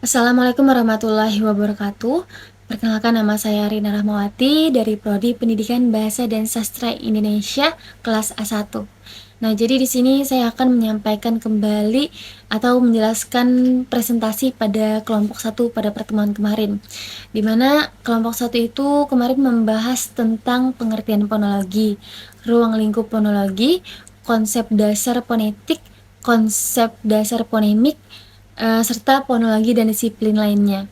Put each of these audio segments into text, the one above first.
Assalamualaikum warahmatullahi wabarakatuh. Perkenalkan, nama saya Rina Rahmawati dari Prodi Pendidikan Bahasa dan Sastra Indonesia kelas A1. Nah, jadi di sini saya akan menyampaikan kembali atau menjelaskan presentasi pada kelompok 1 pada pertemuan kemarin. Di mana kelompok 1 itu kemarin membahas tentang pengertian fonologi, ruang lingkup fonologi, konsep dasar fonetik, konsep dasar fonemik, serta fonologi dan disiplin lainnya.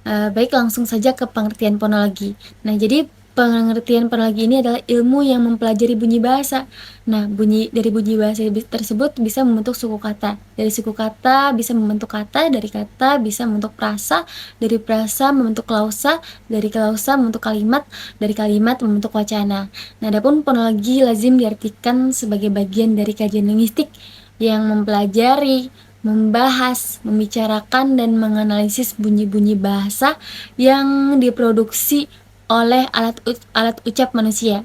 Baik, langsung saja ke pengertian fonologi. Nah, jadi pengertian fonologi ini adalah ilmu yang mempelajari bunyi bahasa. Nah, dari bunyi bahasa tersebut bisa membentuk suku kata. Dari suku kata bisa membentuk kata, dari kata bisa membentuk frasa, dari frasa membentuk klausa, dari klausa membentuk kalimat, dari kalimat membentuk wacana. Nah, adapun fonologi lazim diartikan sebagai bagian dari kajian linguistik yang mempelajari, membahas, membicarakan, dan menganalisis bunyi-bunyi bahasa yang diproduksi oleh alat ucap manusia.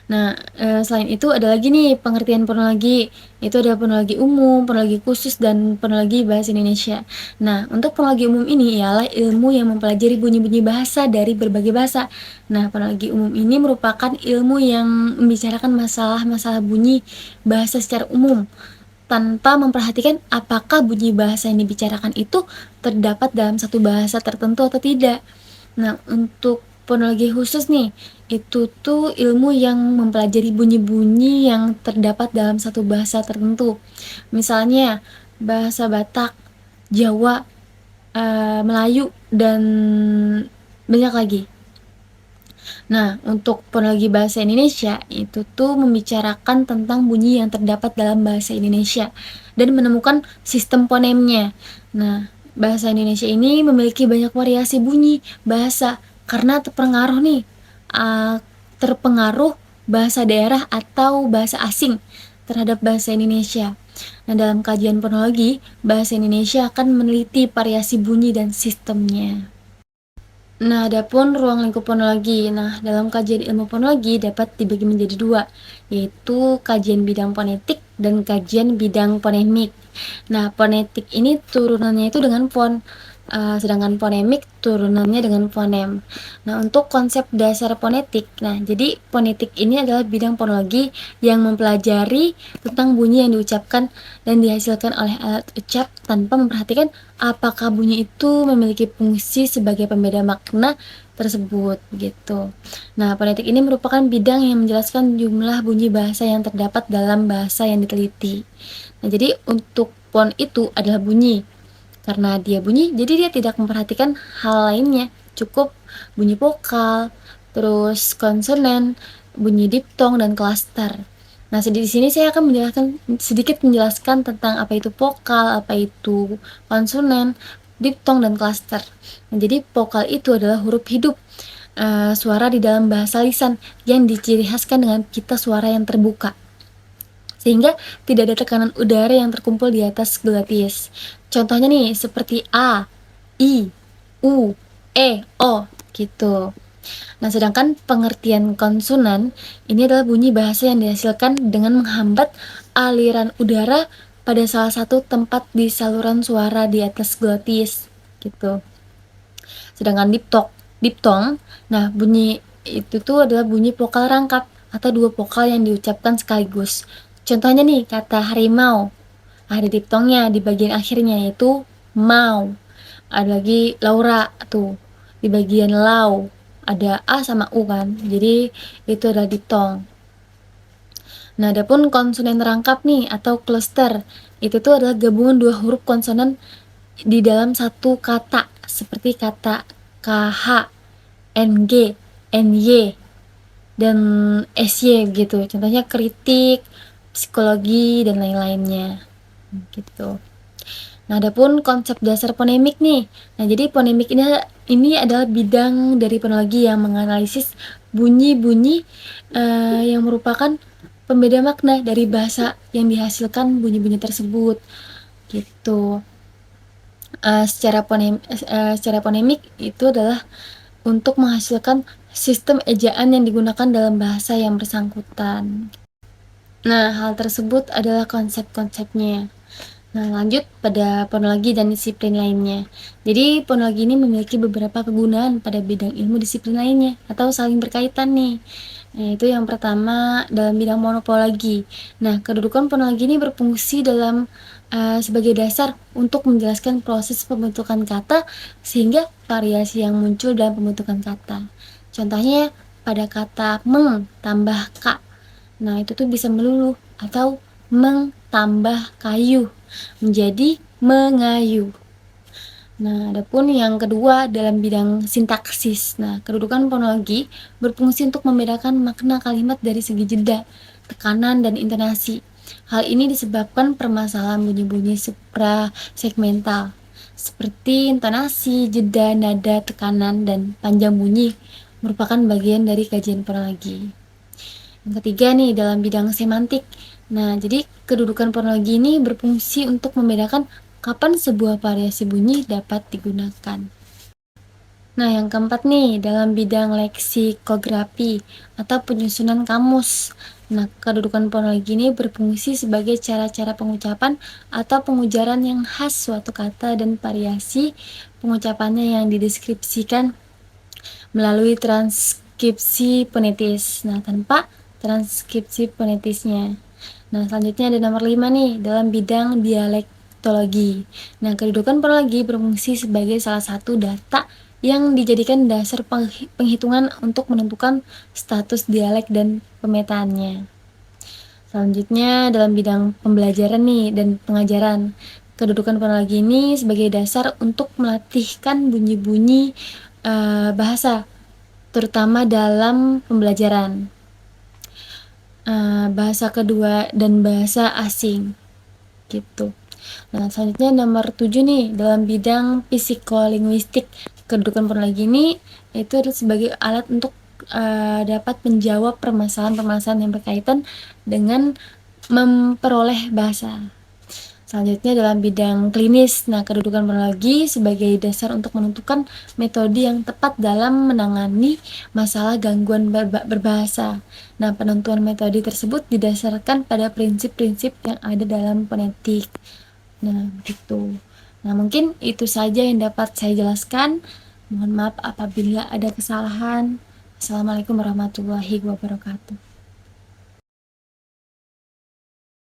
Nah, selain itu ada lagi nih pengertian fonologi. Itu ada fonologi umum, fonologi khusus, dan fonologi bahasa Indonesia. Nah, untuk fonologi umum ini ialah ilmu yang mempelajari bunyi-bunyi bahasa dari berbagai bahasa. Nah, fonologi umum ini merupakan ilmu yang membicarakan masalah-masalah bunyi bahasa secara umum, tanpa memperhatikan apakah bunyi bahasa yang dibicarakan itu terdapat dalam satu bahasa tertentu atau tidak. Nah, untuk fonologi khusus nih, itu tuh ilmu yang mempelajari bunyi-bunyi yang terdapat dalam satu bahasa tertentu. Misalnya bahasa Batak, Jawa, Melayu, dan banyak lagi. Nah, untuk fonologi bahasa Indonesia itu tuh membicarakan tentang bunyi yang terdapat dalam bahasa Indonesia dan menemukan sistem fonemnya. Nah, bahasa Indonesia ini memiliki banyak variasi bunyi bahasa karena terpengaruh bahasa daerah atau bahasa asing terhadap bahasa Indonesia. Nah, dalam kajian fonologi, bahasa Indonesia akan meneliti variasi bunyi dan sistemnya. Nah, adapun ruang lingkup fonologi. Nah, dalam kajian ilmu fonologi dapat dibagi menjadi dua, yaitu kajian bidang fonetik dan kajian bidang fonemik. Nah, fonetik ini turunannya itu dengan fon, sedangkan fonemik turunannya dengan fonem. Nah, untuk konsep dasar fonetik, nah jadi fonetik ini adalah bidang fonologi yang mempelajari tentang bunyi yang diucapkan dan dihasilkan oleh alat ucap tanpa memperhatikan apakah bunyi itu memiliki fungsi sebagai pembeda makna tersebut gitu. Nah, fonetik ini merupakan bidang yang menjelaskan jumlah bunyi bahasa yang terdapat dalam bahasa yang diteliti. Nah, jadi untuk fon itu adalah bunyi. Karena dia bunyi, jadi dia tidak memperhatikan hal lainnya. Cukup bunyi vokal, terus konsonan, bunyi diptong, dan klaster. Nah, di sini saya akan sedikit menjelaskan tentang apa itu vokal, apa itu konsonan, diptong, dan klaster. Nah, jadi vokal itu adalah huruf hidup, suara di dalam bahasa lisan yang diciri khaskan dengan pita suara yang terbuka, sehingga tidak ada tekanan udara yang terkumpul di atas gelatis. Contohnya nih seperti A, I, U, E, O gitu. Nah, sedangkan pengertian konsonan ini adalah bunyi bahasa yang dihasilkan dengan menghambat aliran udara pada salah satu tempat di saluran suara di atas gelatis gitu. Sedangkan diptong, nah bunyi itu tuh adalah bunyi vokal rangkap atau dua vokal yang diucapkan sekaligus. Contohnya nih kata harimau, ada diptongnya di bagian akhirnya yaitu mau. Ada lagi Laura tuh di bagian lau, ada A sama U kan, jadi itu adalah diptong. Nah, adapun konsonan rangkap nih atau cluster, itu tuh adalah gabungan dua huruf konsonan di dalam satu kata, seperti kata KH, NG, NY, dan SY gitu. Contohnya kritik, psikologi, dan lain-lainnya gitu. Nah, adapun konsep dasar fonemik nih. Nah, jadi fonemik ini adalah bidang dari fonologi yang menganalisis bunyi-bunyi yang merupakan pembeda makna dari bahasa yang dihasilkan bunyi-bunyi tersebut gitu. Secara fonemik itu adalah untuk menghasilkan sistem ejaan yang digunakan dalam bahasa yang bersangkutan. Nah, hal tersebut adalah konsep-konsepnya. Nah, lanjut pada fonologi dan disiplin lainnya. Jadi, fonologi ini memiliki beberapa kegunaan pada bidang ilmu disiplin lainnya atau saling berkaitan nih. Nah, itu yang pertama dalam bidang morfologi. Nah, kedudukan fonologi ini berfungsi dalam sebagai dasar untuk menjelaskan proses pembentukan kata sehingga variasi yang muncul dalam pembentukan kata. Contohnya pada kata meng tambah ka. Nah, itu tuh bisa meluluh atau meng tambah kayu menjadi mengayuh. Nah, adapun yang kedua dalam bidang sintaksis. Nah, kedudukan fonologi berfungsi untuk membedakan makna kalimat dari segi jeda, tekanan, dan intonasi. Hal ini disebabkan permasalahan bunyi-bunyi suprasegmental, seperti intonasi, jeda, nada, tekanan, dan panjang bunyi merupakan bagian dari kajian fonologi. Yang ketiga nih dalam bidang semantik. Nah, jadi kedudukan fonologi ini berfungsi untuk membedakan kapan sebuah variasi bunyi dapat digunakan. Nah, yang keempat nih dalam bidang leksikografi atau penyusunan kamus. Nah, kedudukan fonologi ini berfungsi sebagai cara-cara pengucapan atau pengujaran yang khas suatu kata dan variasi pengucapannya yang dideskripsikan melalui transkripsi fonetis. Nah, tanpa transkripsi fonetisnya. Nah, selanjutnya ada nomor 5 nih dalam bidang dialektologi. Nah, kedudukan fonologi berfungsi sebagai salah satu data yang dijadikan dasar penghitungan untuk menentukan status dialek dan pemetaannya. Selanjutnya dalam bidang pembelajaran nih dan pengajaran. Kedudukan fonologi ini sebagai dasar untuk melatihkan bunyi-bunyi bahasa terutama dalam pembelajaran bahasa kedua dan bahasa asing gitu. Nah, selanjutnya nomor 7 nih dalam bidang psikolinguistik. Kedudukan fonologi ini itu sebagai alat untuk dapat menjawab permasalahan-permasalahan yang berkaitan dengan memperoleh bahasa. Selanjutnya dalam bidang klinis. Nah, kedudukan fonologi sebagai dasar untuk menentukan metode yang tepat dalam menangani masalah gangguan berbahasa. Nah, penentuan metode tersebut didasarkan pada prinsip-prinsip yang ada dalam fonetik. Nah, begitu. Nah, mungkin itu saja yang dapat saya jelaskan. Mohon maaf apabila ada kesalahan. Assalamualaikum warahmatullahi wabarakatuh.